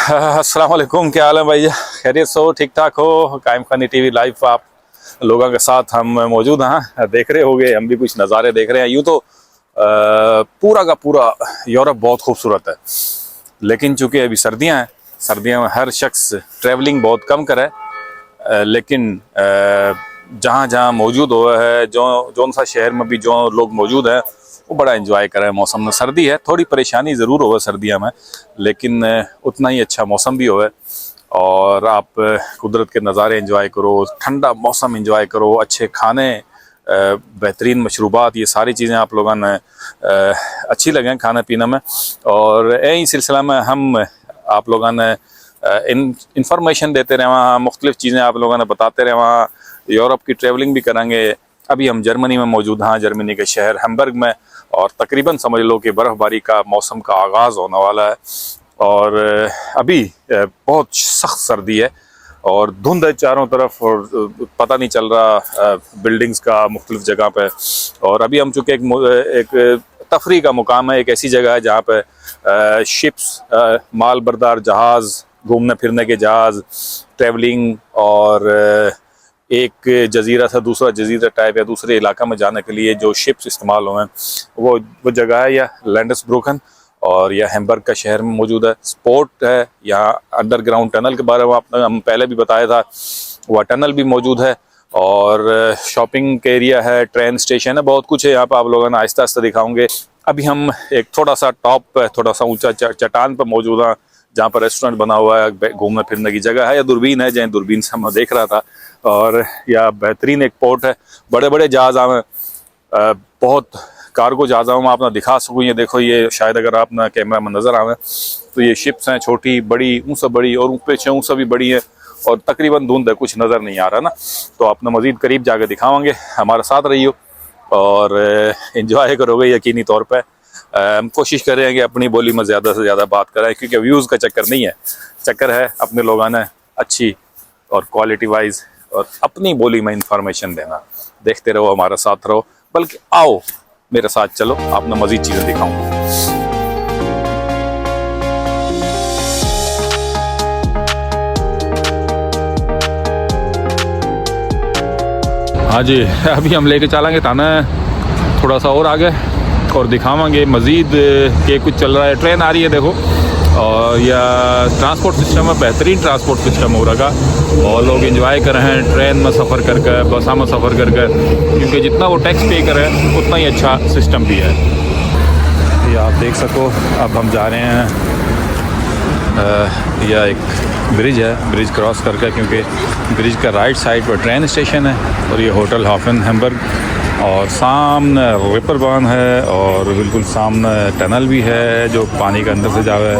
अस्सलाम वालेकुम, क्या हाल है भाई? खैरियत से हो? ठीक ठाक हो? कायम खानी टीवी लाइव आप लोगों के साथ हम मौजूद हैं। देख रहे होंगे, हम भी कुछ नज़ारे देख रहे हैं। यूँ तो पूरा का पूरा यूरोप बहुत खूबसूरत है, लेकिन चूँकि अभी सर्दियाँ हैं, सर्दियों में हर शख्स ट्रैवलिंग बहुत कम करे। लेकिन जहाँ जहाँ मौजूद हुआ है, जो सा शहर में भी जो लोग मौजूद हैं, वो बड़ा एंजॉय कर रहे हैं। मौसम में सर्दी है, थोड़ी परेशानी ज़रूर हो सर्दियों में, लेकिन उतना ही अच्छा मौसम भी होवे और आप कुदरत के नज़ारे एंजॉय करो, ठंडा मौसम एंजॉय करो, अच्छे खाने, बेहतरीन मशरूबात, ये सारी चीज़ें आप लोगों ने अच्छी लगें खाने पीने में। और यही सिलसिला में हम आप लोगों ने इंफॉर्मेशन देते रहे, वहाँ मुख्तलिफ़ चीज़ें आप लोगों ने बताते रहे, वहाँ यूरोप की ट्रैवलिंग भी करेंगे। अभी हम जर्मनी में मौजूद हैं, जर्मनी के शहर हैम्बर्ग में, और तकरीबन समझ लो कि बर्फ़बारी का मौसम का आगाज़ होने वाला है। और अभी बहुत सख्त सर्दी है और धुंध है चारों तरफ, और पता नहीं चल रहा बिल्डिंग्स का मुख्तलिफ जगह पे। और अभी हम चूँकि एक तफरी का मुकाम है, एक ऐसी जगह है जहाँ पे शिप्स, माल बरदार जहाज़, घूमने फिरने के जहाज़, ट्रैवलिंग, और एक जजीरा से दूसरा जजीरा टाइप या दूसरे इलाका में जाने के लिए जो शिप्स इस्तेमाल हुए हैं, वो जगह है या लैंडसब्रुकन, और यह हैम्बर्ग का शहर में मौजूद है। स्पोर्ट है यहाँ, अंडरग्राउंड टनल के बारे में हम पहले भी बताया था, वह टनल भी मौजूद है। और शॉपिंग का एरिया है, ट्रेन स्टेशन है, बहुत कुछ है यहाँ पर। आप लोगों ने आहिस्ता आहिस्ता दिखाऊंगे। अभी हम एक थोड़ा सा टॉप पे, थोड़ा सा ऊंचा चट्टान पर मौजूद हैं, जहाँ पर रेस्टोरेंट बना हुआ है, घूमने फिरने की जगह है, या दूरबीन है, जहाँ दूरबीन से मैं देख रहा था। और यह बेहतरीन एक पोर्ट है, बड़े बड़े जहाज़ में बहुत कार्गो जहाज़ों में आपने दिखा सकूँ। ये देखो, ये शायद अगर आपने कैमरा में नज़र आवे तो ये शिप्स हैं, छोटी बड़ी, ऊँचा बड़ी, और पीछे ऊँचा भी बड़ी है, और तकरीबन धुंध है, कुछ नज़र नहीं आ रहा ना। तो आपने मज़ीद करीब जाके दिखावांगे, हमारे साथ रहियो और एंजॉय करोगे यकीनी तौर पर। हम कोशिश कर रहे हैं कि अपनी बोली में ज़्यादा से ज़्यादा बात करें, क्योंकि व्यूज़ का चक्कर नहीं है, चक्कर है अपने लोगों ने अच्छी और क्वालिटी वाइज और अपनी बोली में इंफॉर्मेशन देना। देखते रहो, हमारे साथ रहो, बल्कि आओ मेरे साथ चलो, आपने मज़ीद चीज़ें दिखाऊंगा। हाँ जी, अभी हम लेके चलेंगे थाना थोड़ा सा और आगे, और दिखावांगे मज़ीद के कुछ चल रहा है। ट्रेन आ रही है देखो, और या ट्रांसपोर्ट सिस्टम है, बेहतरीन ट्रांसपोर्ट सिस्टम हो रहा, और लोग एंजॉय कर रहे हैं ट्रेन में सफ़र करके, बसा में सफ़र करके, क्योंकि जितना वो टैक्स पे करें उतना ही अच्छा सिस्टम भी है। ये आप देख सको, अब हम जा रहे हैं, यह एक ब्रिज है, ब्रिज क्रॉस करके, क्योंकि ब्रिज का राइट साइड पर ट्रेन स्टेशन है, और ये होटल हॉफन हैम्बर्ग, और सामने रिपरबान है, और बिल्कुल सामने टनल भी है जो पानी के अंदर से जावे।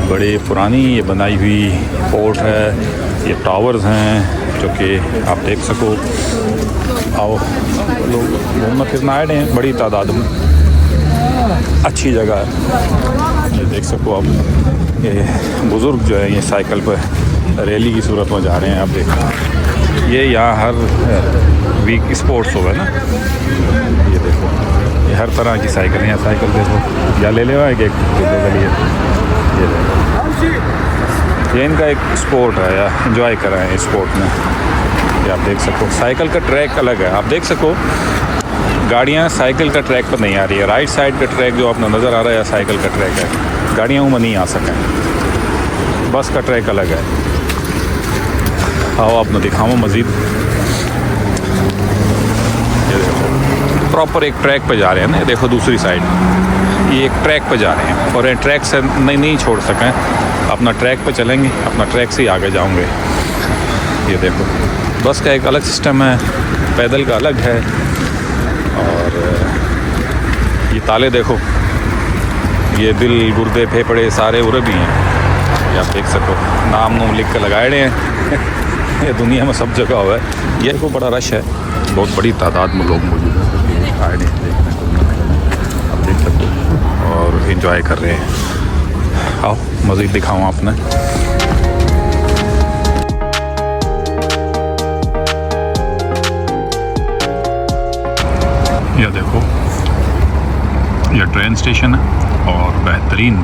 बड़ी पुरानी ये बनाई हुई पोर्ट है, ये टावर्स हैं जो कि आप देख सको। आओ, लोग घूमना फिरना आए हैं बड़ी तादाद में, अच्छी जगह है। ये देख सको आप, ये बुज़ुर्ग जो है ये साइकिल पर रैली की सूरत में जा रहे हैं। आप देखो, ये यहाँ हर वीक स्पोर्ट्स होगा ना। ये देखो, ये हर तरह की साइकिल हैं, साइकिल देखो, या ले ले एक एक के लिए। ये देखो, ये इनका एक स्पोर्ट है, या एंजॉय कर रहे हैं स्पोर्ट में। ये आप देख सको, साइकिल का ट्रैक अलग है, आप देख सको। गाड़ियाँ साइकिल का ट्रैक पर नहीं आ रही है, राइट साइड का ट्रैक जो आपने नज़र आ रहा है साइकिल का ट्रैक है, गाड़ियाँ में नहीं आ सकें, बस का ट्रैक अलग है। आओ आपने दिखाऊँ मज़ीद। ये देखो, प्रॉपर एक ट्रैक पे जा रहे हैं ना, देखो दूसरी साइड ये एक ट्रैक पे जा रहे हैं, और ये ट्रैक से नहीं छोड़ सकें, अपना ट्रैक पे चलेंगे, अपना ट्रैक से ही आगे जाऊंगे। ये देखो, बस का एक अलग सिस्टम है, पैदल का अलग है। और ये ताले देखो, ये दिल, गुर्दे, फेफड़े सारे उरे भी हैं, ये आप देख सको, नाम लिख कर लगाए हैं। ये दुनिया में सब जगह हुआ है। ये को बड़ा रश है, बहुत बड़ी तादाद में लोग मौजूद हैं, आए नहीं देखने को, आप देख सकते हो, और एंजॉय कर रहे हैं। आओ मज़ीद दिखाऊँ आपने। यह देखो, यह ट्रेन स्टेशन है, और बेहतरीन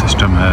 सिस्टम है।